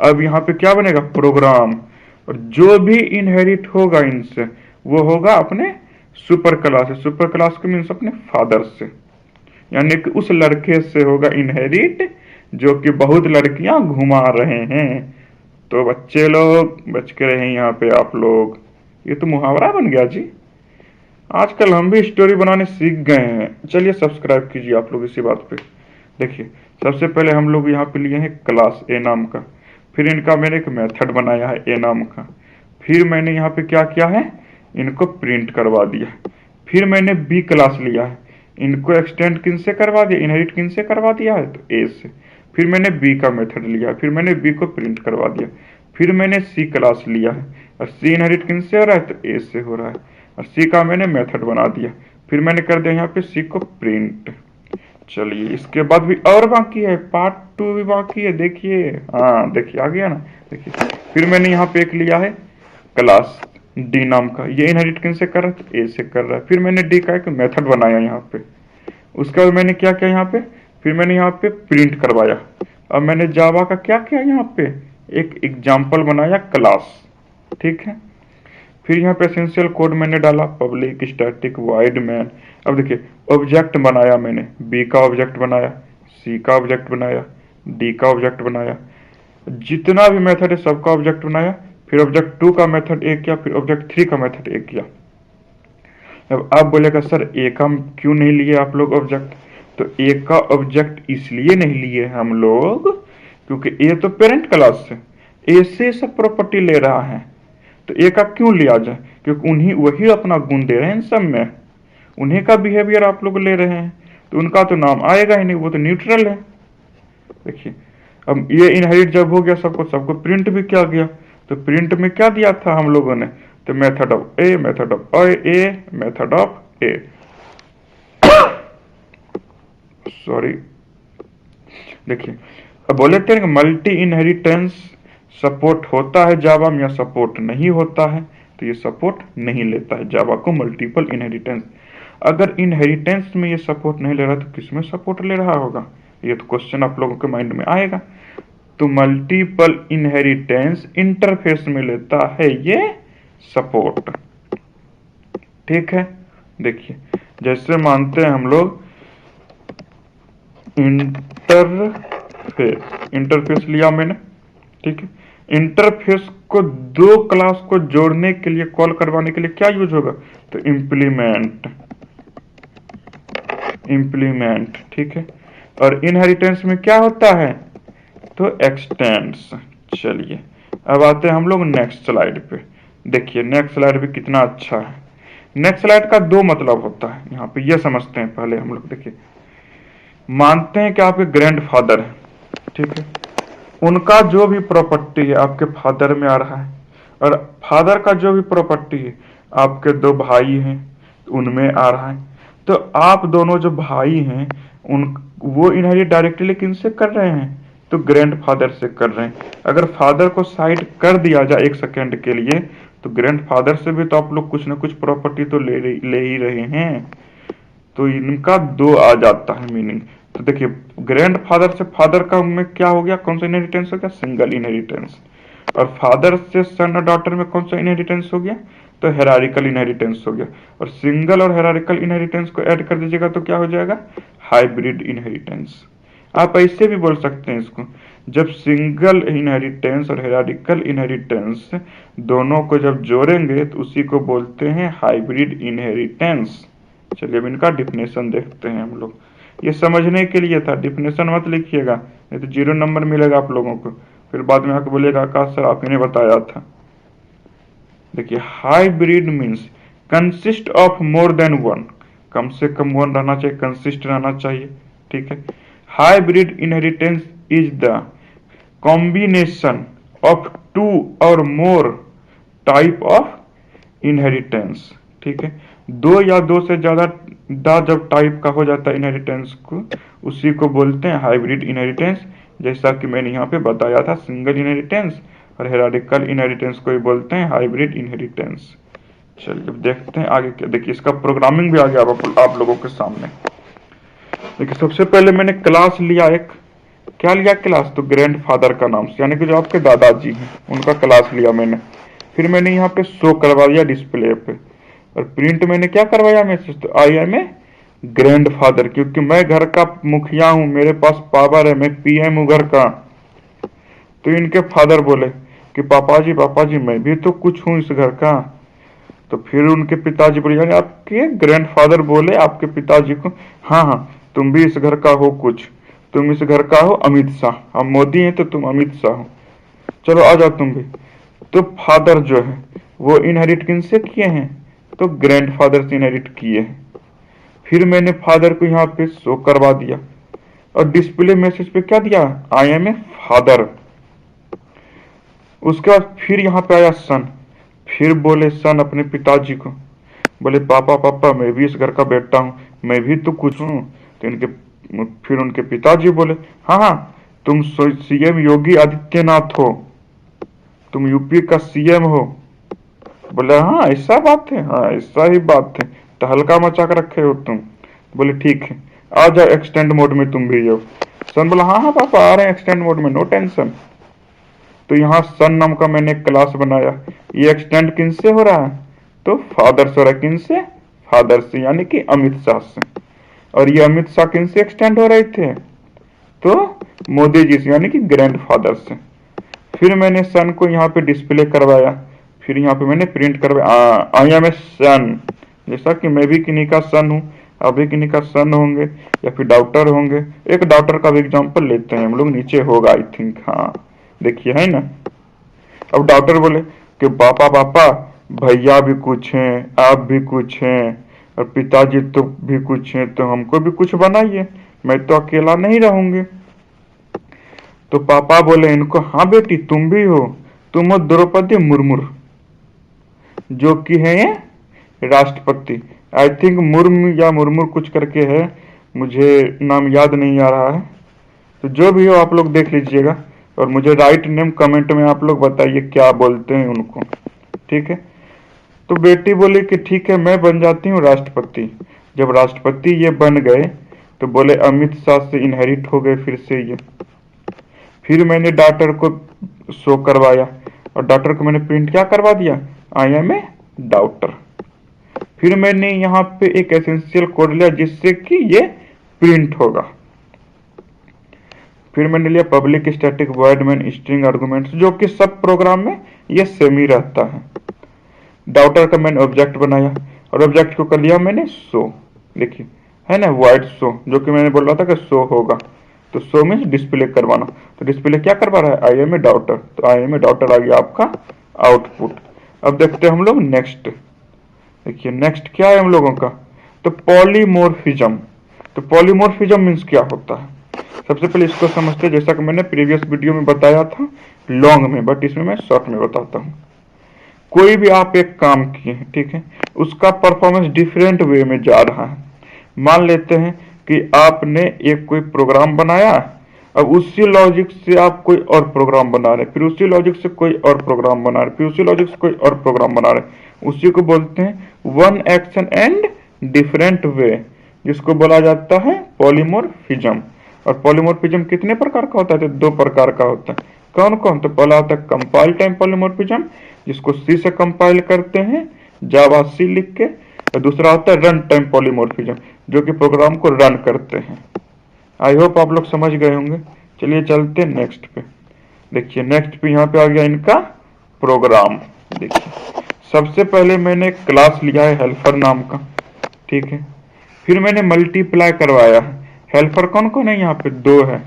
अब यहाँ पे क्या बनेगा प्रोग्राम, और जो भी इनहेरिट होगा इनसे वो होगा अपने सुपर क्लास से। सुपर क्लास के मीन्स अपने फादर से, यानी कि उस लड़के से होगा इनहेरिट जो कि बहुत लड़कियां घुमा रहे हैं। तो बच्चे लोग बच के रहे यहाँ पे आप लोग। ये तो मुहावरा बन गया जी। आजकल हम भी स्टोरी बनाने सीख गए हैं। चलिए सब्सक्राइब कीजिए आप लोग इसी बात पे। देखिए सबसे पहले हम लोग यहाँ पे लिए हैं क्लास ए नाम का, फिर इनका मैंने एक मेथड बनाया है ए नाम का, फिर मैंने यहाँ पे क्या किया है इनको प्रिंट करवा दिया, फिर मैंने बी क्लास लिया है, इनको एक्सटेंड किन से करवा दिया इनहेरिट किन से करवा दिया है तो ए से, फिर मैंने बी का मेथड लिया, फिर मैंने बी को प्रिंट करवा दिया, फिर मैंने सी क्लास लिया है और सी इनहेरिट किन से हो रहा है तो ए से हो रहा है, और सी का मैंने मेथड बना दिया, फिर मैंने कर दिया यहाँ पे सी को प्रिंट। चलिए इसके बाद भी और बाकी है, पार्ट 2 भी बाकी है। देखिए हाँ देखिए आ गया ना। देखिए फिर मैंने यहाँ पे एक लिया है क्लास डी नाम का, ये इनहेरिट किन से कर रहा है ए से कर रहा है, फिर मैंने डी का एक मेथड बनाया यहाँ पे। उसके बाद मैंने क्या किया यहाँ पे, फिर मैंने यहाँ पे प्रिंट करवाया। अब मैंने जावा का क्या किया यहाँ पे एक एग्जाम्पल बनाया क्लास, ठीक है। फिर यहाँ पे एसेंशियल कोड मैंने डाला पब्लिक स्टैटिक वाइड मैन। अब देखिए ऑब्जेक्ट बनाया मैंने, बी का ऑब्जेक्ट बनाया, सी का ऑब्जेक्ट बनाया, डी का ऑब्जेक्ट बनाया, जितना भी मेथड है सबका ऑब्जेक्ट बनाया, फिर ऑब्जेक्ट 2 का मेथड एक किया, फिर ऑब्जेक्ट 3 का मेथड एक किया। अब आप बोलेगा सर ए का क्यों नहीं लिए आप लोग ऑब्जेक्ट, तो ए का ऑब्जेक्ट इसलिए नहीं लिए हम लोग क्योंकि ए तो पेरेंट क्लास से ए से सब प्रॉपर्टी ले रहा है, तो ए का क्यों लिया जाए, क्योंकि उन्हीं वही अपना गुण दे रहे हैं इन सब में, उन्हीं का बिहेवियर आप लोग ले रहे हैं, तो उनका तो नाम आएगा ही नहीं, वो तो न्यूट्रल है। देखिए अब ये इनहेरिट जब हो गया सबको प्रिंट भी किया गया, तो प्रिंट में क्या दिया था हम लोगों ने, तो method of A, method of A, method of A, sorry देखिए, अब बोले थे कि मल्टी इनहेरिटेंस सपोर्ट होता है जावा में या सपोर्ट नहीं होता है, तो ये सपोर्ट नहीं लेता है जावा को मल्टीपल इनहेरिटेंस। अगर इनहेरिटेंस में ये सपोर्ट नहीं ले रहा तो किस में सपोर्ट ले रहा होगा, ये तो क्वेश्चन आप लोगों के माइंड में आएगा। तो मल्टीपल इनहेरिटेंस इंटरफेस में लेता है ये सपोर्ट। ठीक है, देखिए जैसे मानते हैं हम लोग इंटरफेस लिया मैंने, ठीक है। इंटरफेस को दो क्लास को जोड़ने के लिए, कॉल करवाने के लिए क्या यूज होगा, तो इंप्लीमेंट, ठीक है। और इनहेरिटेंस में क्या होता है, तो एक्सटेंड्स। चलिए अब आते हैं हम लोग नेक्स्ट स्लाइड पे। देखिए नेक्स्ट स्लाइड भी कितना अच्छा है। नेक्स्ट स्लाइड का दो मतलब होता है, यहाँ पे ये समझते हैं पहले हम लोग। देखिए मानते हैं कि आपके ग्रैंडफादर है, ठीक है, उनका जो भी प्रॉपर्टी है आपके फादर में आ रहा है, और फादर का जो भी प्रॉपर्टी है आपके दो भाई हैं उनमें आ रहा है। तो आप दोनों जो भाई हैं उन वो इनहेरिट डायरेक्टली किनसे कर रहे हैं, तो ग्रैंडफादर से कर रहे हैं। अगर फादर को साइड कर दिया जाए एक सेकेंड के लिए, तो ग्रैंडफादर से भी तो आप लोग कुछ ना कुछ प्रॉपर्टी तो ले ही रहे हैं, तो इनका दो आ जाता है मीनिंग। तो देखिए ग्रैंडफादर से फादर का में क्या हो गया, कौन सा इनहेरिटेंस हो गया, सिंगल इनहेरिटेंस। और फादर से सन और डॉटर में कौन सा इनहेरिटेंस हो गया, तो हेरारिकल इनहेरिटेंस हो गया। और सिंगल और हेरारिकल इनहेरिटेंस को ऐड कर दीजिएगा तो क्या हो जाएगा, हाइब्रिड इनहेरिटेंस। आप ऐसे भी बोल सकते हैं इसको, जब सिंगल इनहेरिटेंस और हेरारिकल इनहेरिटेंस दोनों को जब जोड़ेंगे तो उसी को बोलते हैं हाइब्रिड इनहेरिटेंस। चलिए अब इनका डिफिनेशन देखते हैं हम लोग। ये समझने के लिए था, डिफिनेशन मत लिखिएगा नहीं तो 0 नंबर मिलेगा आप लोगों को, फिर बाद में आके बोलेगा आकाश सर आप ही ने बताया था। देखिए hybrid means consist of more than one, कम से कम वन रहना चाहिए, कंसिस्ट रहना चाहिए, ठीक है। Hybrid inheritance is the combination of two और मोर टाइप ऑफ इनहेरिटेंस, ठीक है। दो या दो से ज्यादा जब टाइप का हो जाता है इनहेरिटेंस को, उसी को बोलते हैं हाइब्रिड इनहेरिटेंस। जैसा कि मैंने यहाँ पे बताया था, सिंगल इनहेरिटेंस और हेरारिकल इनहेरिटेंस को ही बोलते हैं हाइब्रिड इनहेरिटेंस। चलिए अब देखते हैं आगे क्या। देखिए इसका प्रोग्रामिंग भी आ गया आप लोगों के सामने। देखिए सबसे पहले मैंने क्लास लिया, एक क्या लिया क्लास, तो ग्रैंडफादर का नाम से, यानी कि जो आपके दादाजी हैं उनका क्लास लिया मैंने। फिर मैंने यहाँ पे शो करवा दिया डिस्प्ले पे, और प्रिंट मैंने क्या करवाया मैसेज, तो आई एम ए ग्रैंडफादर, क्योंकि मैं घर का मुखिया हूँ, मेरे पास पावर है, मैं पीएम हूँ घर का। तो इनके फादर बोले कि पापा जी मैं भी तो कुछ हूँ इस घर का। तो फिर उनके पिताजी बोले, यानी आपके ग्रैंडफादर बोले आपके पिताजी को, हाँ हाँ तुम भी इस घर का हो कुछ, तुम इस घर का हो अमित शाह, हम मोदी हैं तो तुम अमित शाह हो, चलो आ जाओ तुम भी। तो फादर जो है वो इनहेरिट किनसे किए हैं, तो ग्रैंडफादर से इनहेरिट किए हैं। फिर मैंने फादर को यहाँ पे शो करवा दिया, और डिस्प्ले मैसेज पे क्या दिया, आई एम ए फादर। उसके बाद फिर यहाँ पे आया सन, फिर बोले सन अपने पिताजी को, बोले पापा मैं भी इस घर का बेटा हूँ, मैं भी तो कुछ हूँ। तो इनके फिर उनके पिताजी बोले, हाँ हाँ तुम सीएम योगी आदित्यनाथ हो, तुम यूपी का सीएम हो। बोले हाँ ऐसा बात है, हाँ ऐसा ही बात है, तो हल्का मचा कर रखे हो तुम। बोले ठीक है आ जाओ एक्सटेंड मोड में तुम भी हो। सन बोला हाँ हाँ पापा आ रहे हैं एक्सटेंड मोड में, नो टेंशन। तो यहाँ सन नाम का मैंने क्लास बनाया। ये एक्सटेंड किनसे हो रहा है, तो फादर से हो रहा है, किनसे, फादर से यानी कि अमित शाह से। और ये अमित शाह किनसे एक्सटेंड हो रहे थे, तो मोदी जी से यानी कि ग्रैंडफादर से। फिर मैंने सन को यहाँ पे डिस्प्ले करवाया, फिर यहाँ पे मैंने प्रिंट करवाया आई एम ए सन, जैसा कि मैं भी किन्हीं का सन हूँ, आप भी किन्हीं का सन होंगे या फिर डॉक्टर होंगे। एक डॉक्टर का भी एग्जाम्पल लेते हैं हम लोग, नीचे होगा आई थिंक, हाँ देखिए है ना। अब डॉक्टर बोले कि पापा भैया भी कुछ हैं, आप भी कुछ हैं, और पिताजी तो भी कुछ हैं, तो हमको भी कुछ बनाइए, मैं तो अकेला नहीं रहूंगी। तो पापा बोले इनको, हाँ बेटी तुम भी हो, तुम हो द्रौपदी मुर्मू, जो कि है ये राष्ट्रपति। आई थिंक मुर्मू या मुर्मू कुछ करके है, मुझे नाम याद नहीं आ रहा है, तो जो भी हो आप लोग देख लीजिएगा और मुझे राइट नेम कमेंट में आप लोग बताइए क्या बोलते हैं उनको, ठीक है। तो बेटी बोली कि ठीक है मैं बन जाती हूँ राष्ट्रपति। जब राष्ट्रपति ये बन गए तो बोले अमित शाह से इनहेरिट हो गए फिर से ये। फिर मैंने डॉक्टर को शो करवाया और डॉक्टर को मैंने प्रिंट क्या करवा दिया, आई एम ए डॉक्टर। फिर मैंने यहाँ पे एक एसेंशियल कोड लिया जिससे कि ये प्रिंट होगा। फिर मैंने लिया public static void main string arguments, जो कि सब प्रोग्राम में ये सेम ही रहता है। डॉक्टर का मैंने ऑब्जेक्ट बनाया और ऑब्जेक्ट को कर लिया मैंने शो, देखिए है ना वाइड शो, जो कि मैंने बोल रहा था कि शो होगा। तो शो मीन्स डिस्प्ले करवाना, तो डिस्प्ले क्या करवा रहा है, आई एम ए डॉक्टर। तो आई एम ए डॉक्टर आ गया आपका आउटपुट। अब देखते हैं हम लोग नेक्स्ट। देखिए नेक्स्ट क्या है हम लोगों का, तो पॉलीमॉर्फिज्म। तो पॉलीमॉर्फिज्म मीन्स क्या होता है, सबसे पहले इसको समझते हैं। जैसा कि मैंने प्रीवियस वीडियो में बताया था लॉन्ग में, बट इसमें मैं शॉर्ट में बताता हूँ। कोई भी आप एक काम किए हैं, ठीक है, उसका परफॉर्मेंस डिफरेंट वे में जा रहा है। मान लेते हैं कि आपने एक कोई प्रोग्राम बनाया, अब उसी लॉजिक से आप कोई और प्रोग्राम बना रहे, फिर उसी लॉजिक से कोई और प्रोग्राम बना रहे, फिर उसी लॉजिक से कोई और प्रोग्राम बना रहे, उसी को बोलते हैं one action and different way, जिसको बोला जाता है पॉलीमॉर्फिज्म। और पॉलीमॉर्फिज्म कितने प्रकार का होता है, तो दो प्रकार का होता है। कौन कौन, तो पहला होता है कंपाइल टाइम पॉलीमॉर्फिज्म, जिसको सी से कंपाइल करते हैं जावा सी लिख के, और दूसरा होता है रन टाइम पॉलीमॉर्फिज्म, जो कि प्रोग्राम को रन करते हैं। आई होप आप लोग समझ गए होंगे। चलिए चलते हैं नेक्स्ट पे। देखिए नेक्स्ट पे यहाँ पे आ गया इनका प्रोग्राम। देखिए सबसे पहले मैंने क्लास लिया है हेल्पर नाम का, ठीक है। फिर मैंने मल्टीप्लाई करवाया है। हेल्पर कौन कौन है, यहाँ पे दो है,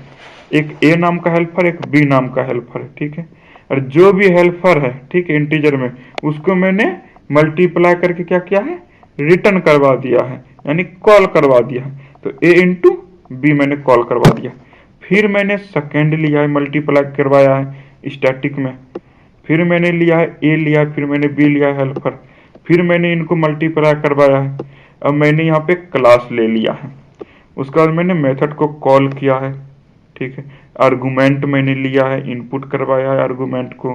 एक ए नाम का हेल्पर, एक बी नाम का हेल्पर है, ठीक है। और जो भी हेल्पर है, ठीक है, इंटीजर में, उसको मैंने मल्टीप्लाई करके क्या किया है, रिटर्न करवा दिया है, यानी कॉल करवा दिया है। तो ए इंटू बी मैंने कॉल करवा दिया। फिर मैंने सेकेंड लिया है, मल्टीप्लाई करवाया है स्टैटिक में। फिर मैंने लिया है ए लिया, फिर मैंने बी लिया है हेल्पर, फिर मैंने इनको मल्टीप्लाई करवाया है। अब मैंने यहाँ पे क्लास ले लिया है, उसके बाद मैंने मेथड को कॉल किया है, ठीक है। आर्गुमेंट मैंने लिया है, इनपुट करवाया है आर्गुमेंट को।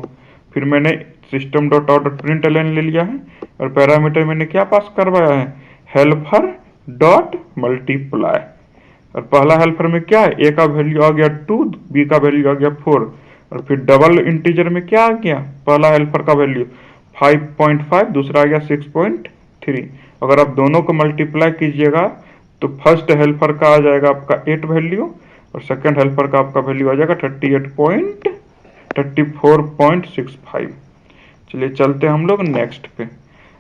फिर मैंने system dot out dot println ले लिया है और पैरामीटर मैंने क्या पास करवाया है, हेल्पर डॉट मल्टीप्लाई। और पहला हेल्पर में क्या है, ए का वैल्यू आ गया 2, बी का वैल्यू आ गया 4, और फिर डबल इंटीजर में क्या आ गया, पहला हेल्पर का वैल्यू 5.5, दूसरा आ गया 6.3। अगर आप दोनों को मल्टीप्लाई कीजिएगा तो फर्स्ट हेल्पर का आ जाएगा आपका 8 वैल्यू और सेकंड हेल्पर का आपका वैल्यू आ जाएगा 34.65। चलिए चलते हैं हम लोग नेक्स्ट पे।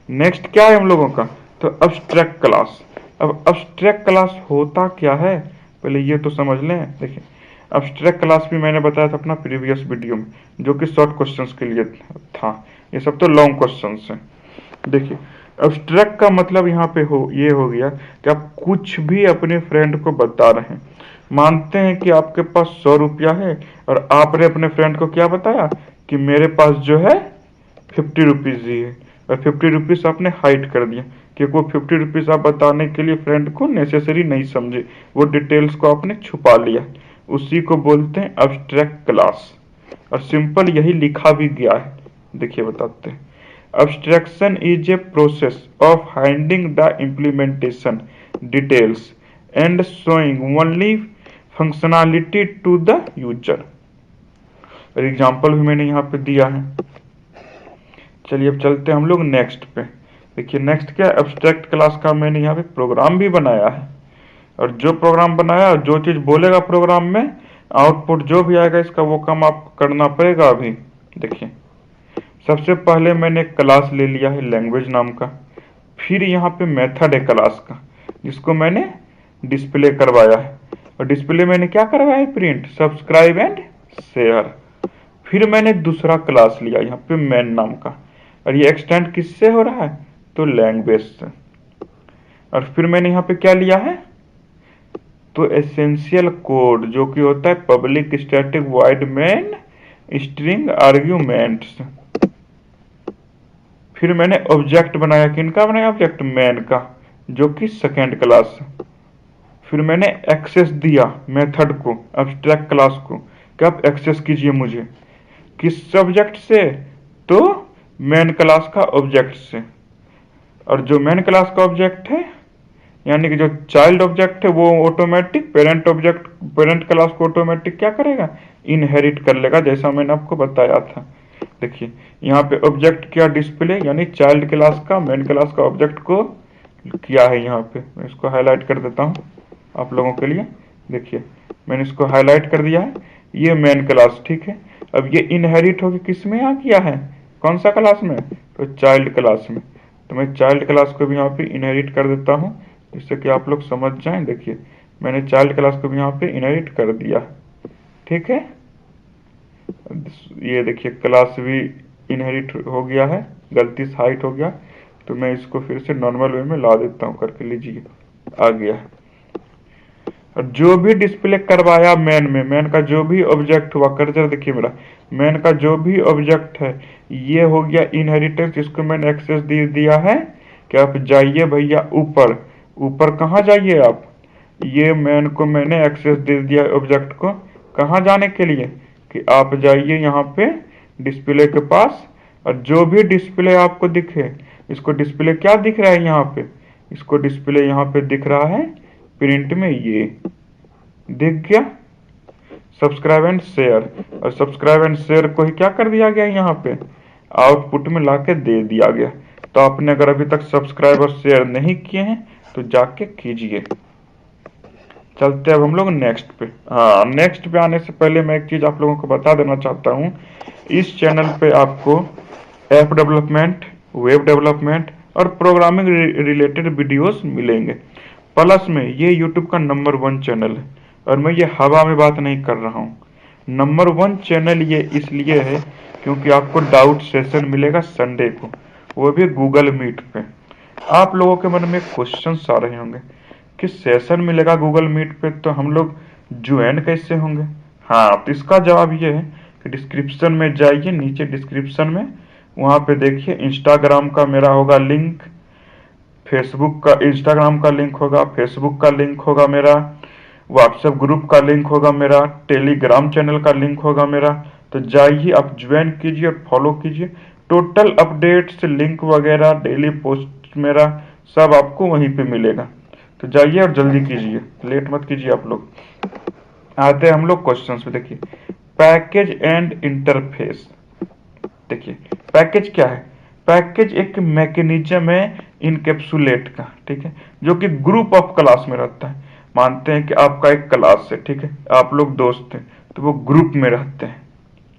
नेक्स्ट क्या है हम लोगों का, तो अब्स्ट्रैक्ट क्लास। अब अब्स्ट्रैक्ट क्लास होता क्या है, पहले ये तो समझ लें। देखिए अब्स्ट्रैक्ट क्लास भी मैंने बताया था अपना प्रीवियस वीडियो में, जो कि शॉर्ट क्वेश्चंस के लिए था, ये सब तो लॉन्ग क्वेश्चंस हैं। देखिए अब्स्ट्रैक्ट का मतलब यहाँ पे ये हो गया कि आप कुछ भी अपने फ्रेंड को बता रहे हैं। मानते हैं कि आपके पास 100 रुपया है और आपने अपने फ्रेंड को क्या बताया कि मेरे पास जो है 50 रुपीज ही है, और 50 रुपीज आपने हाइड कर दिया, क्योंकि वो 50 रुपीज आप बताने के लिए फ्रेंड को नेसेसरी नहीं समझे, वो डिटेल्स को आपने छुपा लिया। उसी को बोलते हैं अब्स्ट्रैक्ट क्लास, और सिंपल यही लिखा भी गया है। देखिए बताते हैं, abstraction is a process of hiding the implementation details and showing only functionality to the user। और एग्जाम्पल भी मैंने यहाँ पे दिया है। चलिए अब चलते हैं हम लोग नेक्स्ट पे। देखिए नेक्स्ट क्या है, एब्स्ट्रैक्ट क्लास का मैंने यहाँ पे प्रोग्राम भी बनाया है, और जो प्रोग्राम बनाया, जो चीज बोलेगा प्रोग्राम में, आउटपुट जो भी आएगा इसका वो काम आपको करना पड़ेगा अभी। देखिए सबसे पहले मैंने क्लास ले लिया है लैंग्वेज नाम का, फिर यहाँ पे मेथड है क्लास का, जिसको मैंने डिस्प्ले करवाया है, और डिस्प्ले मैंने क्या करवाया है, प्रिंट, सब्सक्राइब एंड शेयर। फिर मैंने दूसरा क्लास लिया यहाँ पे मैन नाम का, और ये एक्सटेंड किससे हो रहा है, तो लैंग्वेज से। और फिर मैंने यहाँ पे क्या लिया है, तो एसेंशियल कोड, जो कि होता है public static void main string arguments. फिर मैंने ऑब्जेक्ट बनाया, किनका बनाया, ऑब्जेक्ट मैन का, जो कि सेकेंड क्लास है। फिर मैंने एक्सेस दिया मेथड को, एब्स्ट्रैक्ट क्लास को, कि आप एक्सेस कीजिए मुझे, किस ऑब्जेक्ट से, तो मेन क्लास का ऑब्जेक्ट से। और जो मेन क्लास का ऑब्जेक्ट है यानी कि जो चाइल्ड ऑब्जेक्ट है वो ऑटोमेटिक पेरेंट क्लास को ऑटोमेटिक क्या करेगा, इनहेरिट कर लेगा, जैसा मैंने आपको बताया था। देखिए यहाँ पे ऑब्जेक्ट क्या डिस्प्ले, यानी चाइल्ड क्लास का मेन क्लास का ऑब्जेक्ट को किया है। यहाँ पे मैं इसको हाईलाइट कर देता हूँ आप लोगों के लिए। देखिए मैंने इसको हाईलाइट कर दिया है, ये मेन क्लास, ठीक है। अब ये इनहेरिट होकर किस में आ गया है, कौन सा क्लास में, तो चाइल्ड क्लास में। तो मैं चाइल्ड क्लास को भी यहाँ पे इनहेरिट कर देता हूँ, जिससे कि आप लोग समझ जाएं। देखिए मैंने चाइल्ड क्लास को भी यहाँ पे इनहेरिट कर दिया, ठीक है। ये देखिए क्लास भी इनहेरिट हो गया है, गलती से हाइट हो गया, तो मैं इसको फिर से नॉर्मल वे में ला देता हूँ करके, लीजिए आ गया। और जो भी डिस्प्ले करवाया मेन में, मेन का जो भी ऑब्जेक्ट हुआ, कर्सर देखिए मेरा, मेन का जो भी ऑब्जेक्ट है ये हो गया इनहेरिटेंस, जिसको मैंने एक्सेस दे दिया है कि आप जाइए भैया ऊपर। ऊपर कहाँ जाइए आप, ये मेन को मैंने एक्सेस दे दिया ऑब्जेक्ट को, कहाँ जाने के लिए, कि आप जाइए यहाँ पे डिस्प्ले के पास, और जो भी डिस्प्ले आपको दिखे, इसको डिस्प्ले क्या दिख रहा है यहाँ पे, इसको डिस्प्ले यहाँ पे दिख रहा है प्रिंट में, ये दिख गया सब्सक्राइब एंड शेयर। और सब्सक्राइब एंड शेयर को ही क्या कर दिया गया यहाँ पे आउटपुट में लाके दे दिया गया। तो आपने अगर अभी तक सब्सक्राइब और शेयर नहीं किए हैं तो जाके कीजिए। चलते अब हम लोग नेक्स्ट पे। हाँ, नेक्स्ट पे आने से पहले मैं एक चीज आप लोगों को बता देना चाहता हूँ, इस चैनल पे आपको ऐप डेवलपमेंट, वेब डेवलपमेंट और प्रोग्रामिंग रिलेटेड वीडियोस मिलेंगे। प्लस में ये यूट्यूब का नंबर 1 चैनल है, और मैं ये हवा में बात नहीं कर रहा हूँ। नंबर 1 चैनल ये इसलिए है क्योंकि आपको डाउट सेशन मिलेगा संडे को, वो भी गूगल मीट पे। आप लोगों के मन में क्वेश्चन आ रहे होंगे कि सेशन मिलेगा गूगल मीट पे, तो हम लोग ज्वाइन कैसे होंगे। हाँ, तो इसका जवाब ये है कि डिस्क्रिप्शन में जाइए, नीचे डिस्क्रिप्शन में वहाँ पे देखिए इंस्टाग्राम का मेरा होगा लिंक, फेसबुक का, इंस्टाग्राम का लिंक होगा, फेसबुक का लिंक होगा मेरा, व्हाट्सएप ग्रुप का लिंक होगा मेरा, टेलीग्राम चैनल का लिंक होगा मेरा। तो जाइए आप ज्वाइन कीजिए और फॉलो कीजिए। टोटल अपडेट्स, लिंक वगैरह, डेली पोस्ट मेरा सब आपको वहीं पे मिलेगा। तो जाइए और जल्दी कीजिए, लेट मत कीजिए आप लोग। आते हैं हम लोग क्वेश्चन पे। देखिए पैकेज एंड इंटरफेस। देखिए पैकेज क्या है, पैकेज एक मैकेनिज्म है इनकैप्सुलेट का, ठीक है, जो कि ग्रुप ऑफ क्लास में रहता है। मानते हैं कि आपका एक क्लास है, ठीक है, आप लोग दोस्त हैं, तो वो ग्रुप में रहते हैं,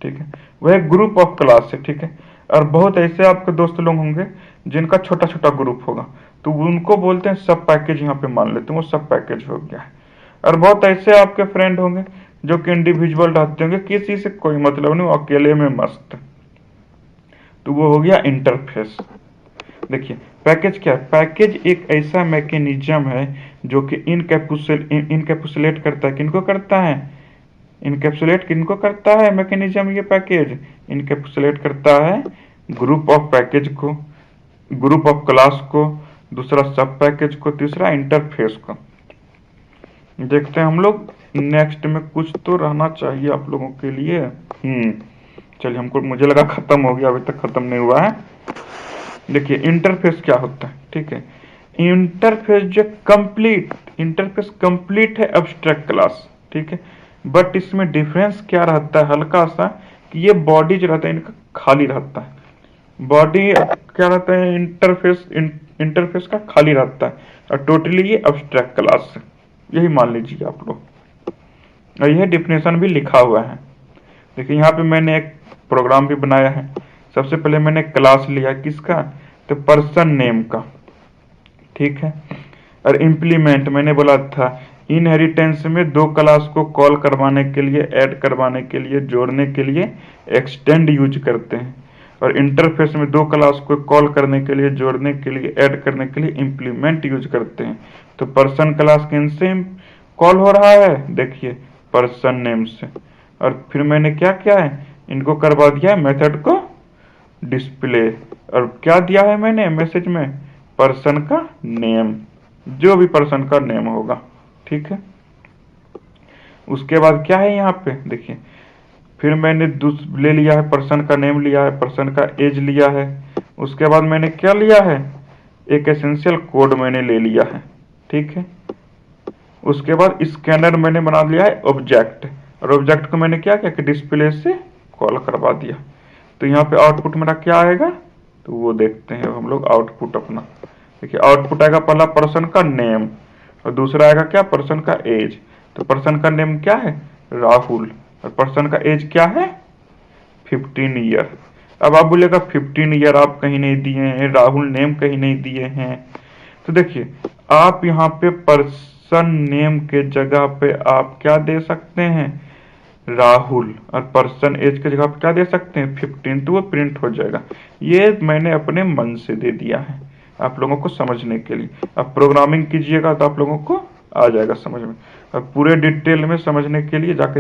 ठीक है, वह ग्रुप ऑफ क्लास है, ठीक है। और बहुत ऐसे आपके दोस्त लोग होंगे जिनका छोटा छोटा ग्रुप होगा, तो उनको बोलते हैं सब पैकेज, यहाँ पे मान लेते हैं वो सब पैकेज हो गया है। और बहुत ऐसे आपके फ्रेंड होंगे जो कि इंडिविजुअल रहते होंगे, किसी से कोई मतलब नहीं, अकेले में मस्त, तो वो हो गया इंटरफेस। देखिए पैकेज क्या है, पैकेज एक ऐसा मैकेनिज्म है जो कि इनकैप्सुलेट करता है, किनको करता है, इनकैप्सुलेट किनको करता है मैकेनिज्म, ये पैकेज इनकैप्सुलेट करता है ग्रुप ऑफ पैकेज को, ग्रुप ऑफ क्लास को, दूसरा सब पैकेज को, तीसरा इंटरफेस को। देखते हैं हम लोग नेक्स्ट में, कुछ तो रहना चाहिए आप लोगों के लिए। चलिए, हमको मुझे लगा खत्म हो गया, अभी तक खत्म नहीं हुआ है। देखिए इंटरफेस क्या होता है, ठीक है, इंटरफेस जो इंटरफेस कंप्लीट है एब्स्ट्रैक्ट क्लास, ठीक है, बट इसमें डिफरेंस क्या रहता है हल्का सा, कि ये बॉडी जो रहता है इनका खाली रहता है। बॉडी क्या रहता है, इंटरफेस का खाली रहता है, और टोटली ये एब्स्ट्रैक्ट क्लास है, यही मान लीजिए आप लोग। और यह डिफिनेशन भी लिखा हुआ है। देखिए यहाँ पे मैंने एक प्रोग्राम भी बनाया है। सबसे पहले मैंने क्लास लिया किसका, तो पर्सन नेम का, ठीक है। और इम्प्लीमेंट मैंने बोला था इनहेरिटेंस में दो क्लास को कॉल करवाने के लिए, ऐड करवाने के लिए, जोड़ने के लिए एक्सटेंड यूज करते हैं। और इंटरफेस में दो क्लास को कॉल करने के लिए, जोड़ने के लिए, ऐड करने के लिए इम्प्लीमेंट यूज करते हैं। तो पर्सन क्लास किनसे कॉल हो रहा है, देखिए पर्सन नेम से। और फिर मैंने क्या किया है, इनको करवा दिया मेथड को डिस्प्ले, और क्या दिया है मैंने मैसेज में, पर्सन का नेम, जो भी पर्सन का नेम होगा, ठीक है। उसके बाद क्या है यहाँ पे देखिए, फिर मैंने ले लिया है, पर्सन का नेम लिया है, पर्सन का एज लिया है। उसके बाद मैंने क्या लिया है, एक एसेंशियल कोड मैंने ले लिया है, ठीक है। उसके बाद स्कैनर मैंने बना लिया है ऑब्जेक्ट, और ऑब्जेक्ट को मैंने क्या किया कि डिस्प्ले से कॉल करवा दिया। तो यहाँ पे आउटपुट मेरा क्या आएगा, तो वो देखते हैं हम लोग आउटपुट अपना। देखिए आउटपुट आएगा पहला पर्सन का नेम, और दूसरा आएगा क्या, पर्सन का एज। तो पर्सन का नेम क्या है, राहुल, और पर्सन का एज क्या है, 15 ईयर। अब आप बोलेगा 15 ईयर आप कहीं नहीं दिए हैं, राहुल नेम कहीं नहीं दिए हैं। तो देखिए आप यहाँ पे पर्सन नेम के जगह पे आप क्या दे सकते हैं, राहुल, और पर्सन एज के जगह पे क्या दे सकते हैं, 15, तो वो प्रिंट हो जाएगा। ये मैंने अपने मन से दे दिया है आप लोगों को समझने के लिए। अब प्रोग्रामिंग कीजिएगा तो आप लोगों को आ जाएगा समझ में। अब पूरे डिटेल में समझने के लिए जाके